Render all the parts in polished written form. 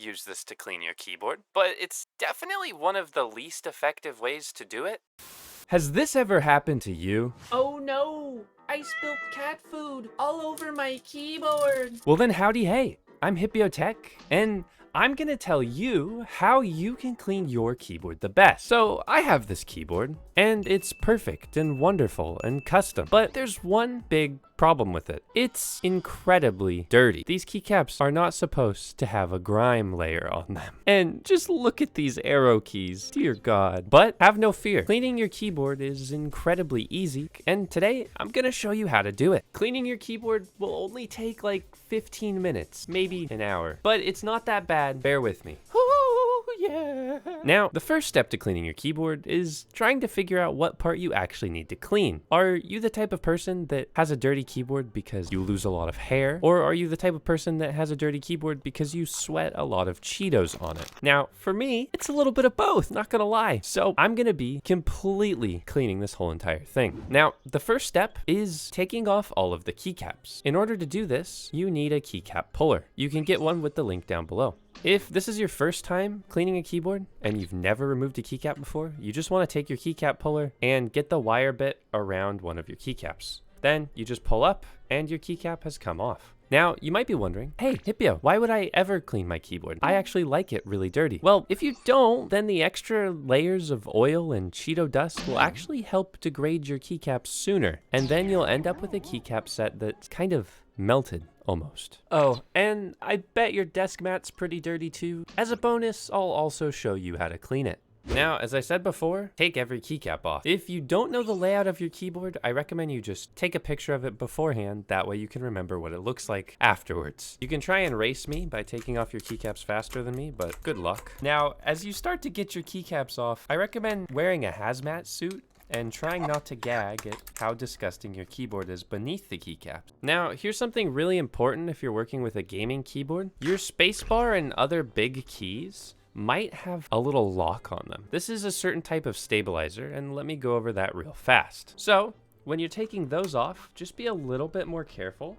use this to clean your keyboard, but it's definitely one of the least effective ways to do it. Has this ever happened to you? Oh no! I spilled cat food all over my keyboard! Well then howdy hey, I'm Hipyo Tech, and I'm gonna tell you how you can clean your keyboard the best. So I have this keyboard, and it's perfect and wonderful and custom, but there's one big problem with it. It's incredibly dirty. These keycaps are not supposed to have a grime layer on them. And just look at these arrow keys, dear God. But have no fear, cleaning your keyboard is incredibly easy, and today I'm gonna show you how to do it. Cleaning your keyboard will only take like 15 minutes, maybe an hour, but it's not that bad, bear with me. Yeah. Now, the first step to cleaning your keyboard is trying to figure out what part you actually need to clean. Are you the type of person that has a dirty keyboard because you lose a lot of hair? Or are you the type of person that has a dirty keyboard because you sweat a lot of Cheetos on it? Now, for me, it's a little bit of both, not gonna lie. So I'm gonna be completely cleaning this whole entire thing. Now, the first step is taking off all of the keycaps. In order to do this, you need a keycap puller. You can get one with the link down below. If this is your first time cleaning a keyboard and you've never removed a keycap before, you just want to take your keycap puller and get the wire bit around one of your keycaps. Then you just pull up and your keycap has come off. Now, you might be wondering, hey, Hipyo, why would I ever clean my keyboard? I actually like it really dirty. Well, if you don't, then the extra layers of oil and Cheeto dust will actually help degrade your keycaps sooner. And then you'll end up with a keycap set that's kind of melted almost. Oh, and I bet your desk mat's pretty dirty too. As a bonus, I'll also show you how to clean it. Now, as I said before, take every keycap off. If you don't know the layout of your keyboard, I recommend you just take a picture of it beforehand. That way you can remember what it looks like afterwards. You can try and race me by taking off your keycaps faster than me, but good luck. Now, as you start to get your keycaps off, I recommend wearing a hazmat suit and trying not to gag at how disgusting your keyboard is beneath the keycaps. Now, here's something really important if you're working with a gaming keyboard. Your spacebar and other big keys might have a little lock on them. This is a certain type of stabilizer, and let me go over that real fast. So, when you're taking those off, just be a little bit more careful,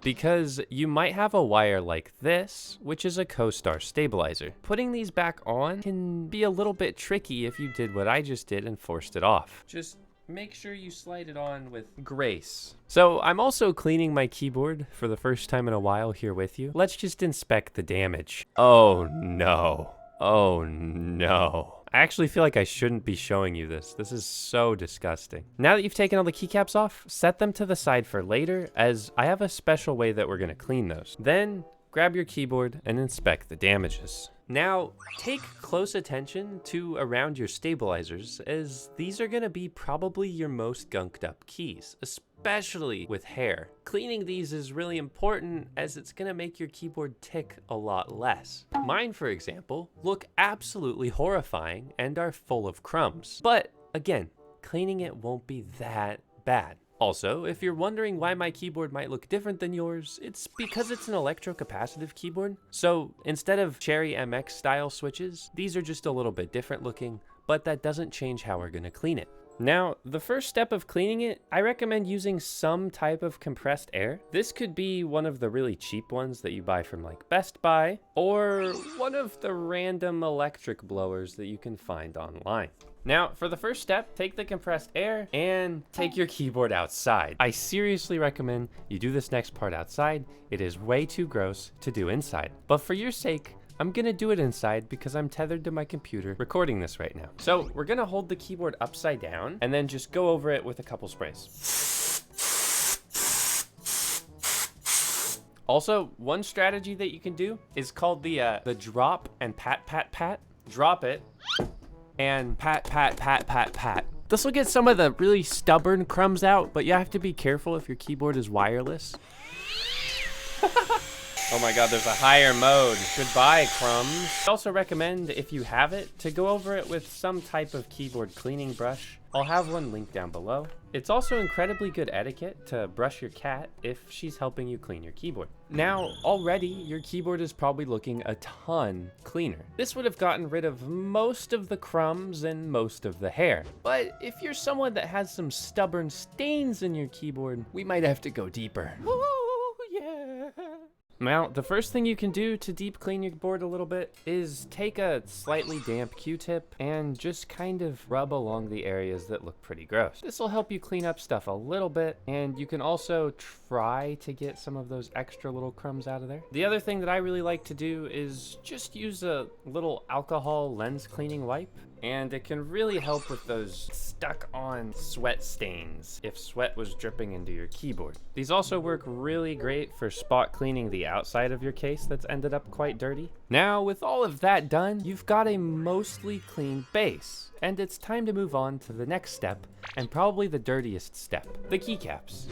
because you might have a wire like this, which is a co-star stabilizer. Putting these back on can be a little bit tricky if you did what I just did and forced it off. Just make sure you slide it on with grace. So I'm also cleaning my keyboard for the first time in a while here with you. Let's just inspect the damage. Oh no. Oh no. I actually feel like I shouldn't be showing you this. This is so disgusting. Now that you've taken all the keycaps off, set them to the side for later, as I have a special way that we're gonna clean those. Then grab your keyboard and inspect the damages. Now, take close attention to around your stabilizers, as these are gonna be probably your most gunked up keys, especially with hair. Cleaning these is really important, as it's gonna make your keyboard tick a lot less. Mine, for example, look absolutely horrifying and are full of crumbs. But again, cleaning it won't be that bad. Also, if you're wondering why my keyboard might look different than yours, it's because it's an electrocapacitive keyboard. So instead of Cherry MX style switches, these are just a little bit different looking, but that doesn't change how we're gonna clean it. Now, the first step of cleaning it, I recommend using some type of compressed air. This could be one of the really cheap ones that you buy from like Best Buy, or one of the random electric blowers that you can find online. Now, for the first step, take the compressed air and take your keyboard outside. I seriously recommend you do this next part outside. It is way too gross to do inside. But for your sake, I'm gonna do it inside because I'm tethered to my computer recording this right now. So we're gonna hold the keyboard upside down and then just go over it with a couple sprays. Also, one strategy that you can do is called the drop and pat, pat, pat. Drop it and pat, pat, pat, pat, pat. This will get some of the really stubborn crumbs out, but you have to be careful if your keyboard is wireless. Oh my God, there's a higher mode. Goodbye, crumbs. I also recommend, if you have it, to go over it with some type of keyboard cleaning brush. I'll have one linked down below. It's also incredibly good etiquette to brush your cat if she's helping you clean your keyboard. Now, already, your keyboard is probably looking a ton cleaner. This would have gotten rid of most of the crumbs and most of the hair. But if you're someone that has some stubborn stains in your keyboard, we might have to go deeper. Ooh, yeah. Now, the first thing you can do to deep clean your board a little bit is take a slightly damp Q-tip and just kind of rub along the areas that look pretty gross. This will help you clean up stuff a little bit, and you can also try to get some of those extra little crumbs out of there. The other thing that I really like to do is just use a little alcohol lens cleaning wipe, and it can really help with those stuck on sweat stains if sweat was dripping into your keyboard. These also work really great for spot cleaning the outside of your case that's ended up quite dirty. Now, with all of that done, you've got a mostly clean base, and it's time to move on to the next step, and probably the dirtiest step, the keycaps.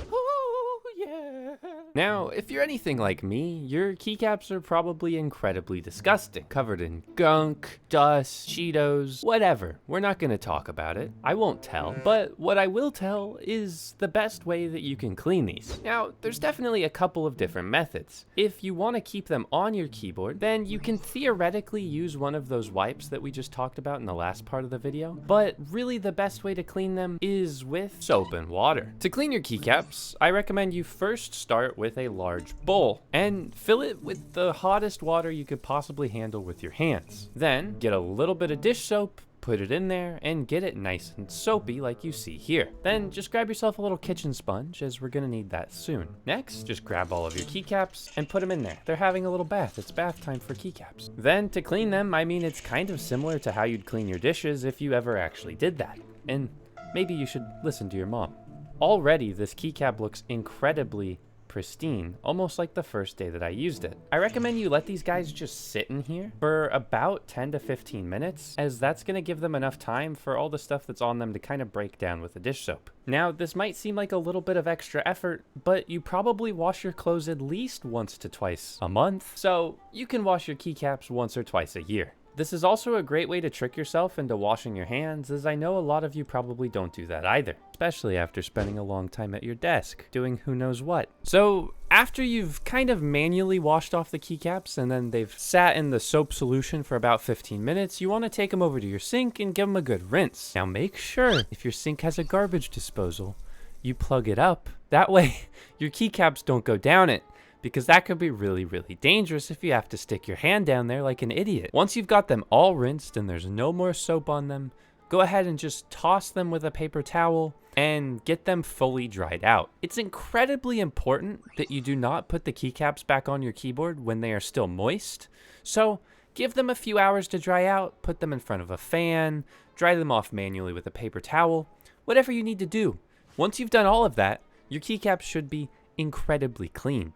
Now, if you're anything like me, your keycaps are probably incredibly disgusting, covered in gunk, dust, Cheetos, whatever. We're not gonna talk about it. I won't tell, but what I will tell is the best way that you can clean these. Now, there's definitely a couple of different methods. If you want to keep them on your keyboard, then you can theoretically use one of those wipes that we just talked about in the last part of the video, but really the best way to clean them is with soap and water. To clean your keycaps, I recommend you first start with a large bowl and fill it with the hottest water you could possibly handle with your hands. Then get a little bit of dish soap, put it in there, and get it nice and soapy like you see here. Then just grab yourself a little kitchen sponge, as we're gonna need that soon. Next, just grab all of your keycaps and put them in there. They're having a little bath. It's bath time for keycaps. Then to clean them, I mean, it's kind of similar to how you'd clean your dishes if you ever actually did that. And maybe you should listen to your mom. Already, this keycap looks incredibly pristine, almost like the first day that I used it. I recommend you let these guys just sit in here for about 10 to 15 minutes, as that's gonna give them enough time for all the stuff that's on them to kind of break down with the dish soap. Now, this might seem like a little bit of extra effort, but you probably wash your clothes at least once to twice a month, so you can wash your keycaps once or twice a year. This is also a great way to trick yourself into washing your hands, as I know a lot of you probably don't do that either, especially after spending a long time at your desk doing who knows what. So after you've kind of manually washed off the keycaps and then they've sat in the soap solution for about 15 minutes, you want to take them over to your sink and give them a good rinse. Now make sure if your sink has a garbage disposal, you plug it up. That way your keycaps don't go down it, because that could be really, really dangerous if you have to stick your hand down there like an idiot. Once you've got them all rinsed and there's no more soap on them, go ahead and just toss them with a paper towel and get them fully dried out. It's incredibly important that you do not put the keycaps back on your keyboard when they are still moist. So give them a few hours to dry out, put them in front of a fan, dry them off manually with a paper towel, whatever you need to do. Once you've done all of that, your keycaps should be incredibly clean.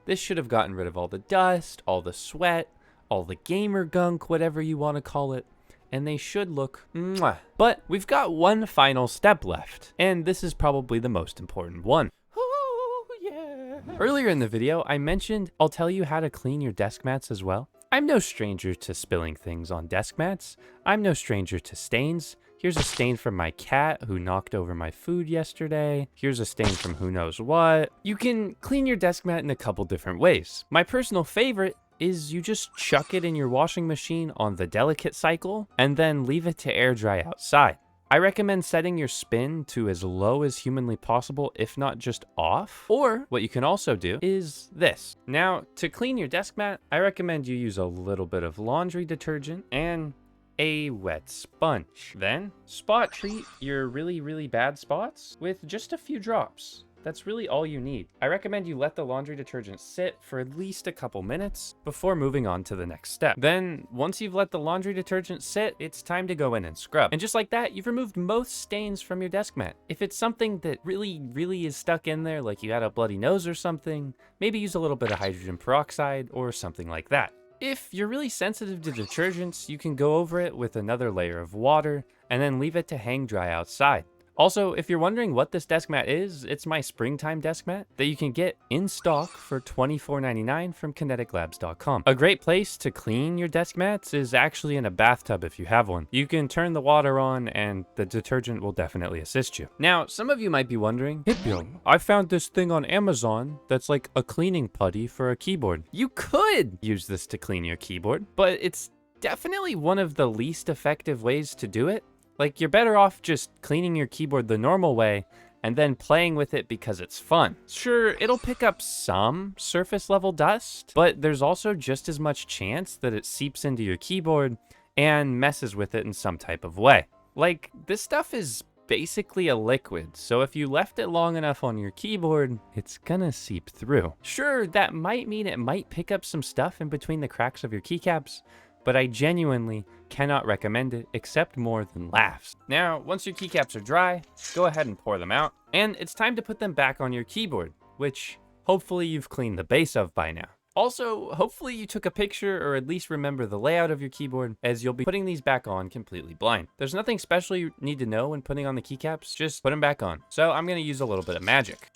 This should have gotten rid of all the dust, all the sweat, all the gamer gunk, whatever you want to call it, and they should look mwah. But we've got one final step left, and this is probably the most important one. Ooh, yeah. Earlier in the video, I mentioned I'll tell you how to clean your desk mats as well. I'm no stranger to spilling things on desk mats. I'm no stranger to stains. Here's a stain from my cat who knocked over my food yesterday. Here's a stain from who knows what. You can clean your desk mat in a couple different ways. My personal favorite is you just chuck it in your washing machine on the delicate cycle and then leave it to air dry outside. I recommend setting your spin to as low as humanly possible, if not just off. Or what you can also do is this. Now, to clean your desk mat, I recommend you use a little bit of laundry detergent and a wet sponge. Then spot treat your really, really bad spots with just a few drops. That's really all you need. I recommend you let the laundry detergent sit for at least a couple minutes before moving on to the next step. Then, once you've let the laundry detergent sit, it's time to go in and scrub. And just like that, you've removed most stains from your desk mat. If it's something that really, really is stuck in there, like you had a bloody nose or something, maybe use a little bit of hydrogen peroxide or something like that. If you're really sensitive to detergents, you can go over it with another layer of water and then leave it to hang dry outside. Also, if you're wondering what this desk mat is, it's my springtime desk mat that you can get in stock for $24.99 from kineticlabs.com. A great place to clean your desk mats is actually in a bathtub if you have one. You can turn the water on and the detergent will definitely assist you. Now, some of you might be wondering, Hipyo, I found this thing on Amazon that's like a cleaning putty for a keyboard. You could use this to clean your keyboard, but it's definitely one of the least effective ways to do it. Like, you're better off just cleaning your keyboard the normal way and then playing with it because it's fun. Sure, it'll pick up some surface level dust, but there's also just as much chance that it seeps into your keyboard and messes with it in some type of way. Like, this stuff is basically a liquid, so if you left it long enough on your keyboard, it's gonna seep through. Sure, that might mean it might pick up some stuff in between the cracks of your keycaps, but I genuinely cannot recommend it except more than laughs. Now, once your keycaps are dry, go ahead and pour them out, and it's time to put them back on your keyboard, which hopefully you've cleaned the base of by now. Also, hopefully you took a picture or at least remember the layout of your keyboard, as you'll be putting these back on completely blind. There's nothing special you need to know when putting on the keycaps, just put them back on. So I'm gonna use a little bit of magic.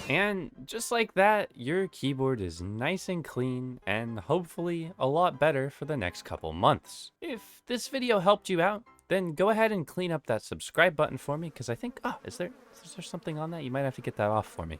And just like that, your keyboard is nice and clean and hopefully a lot better for the next couple months. If this video helped you out, then go ahead and clean up that subscribe button for me, because I think, is there something on that? You might have to get that off for me.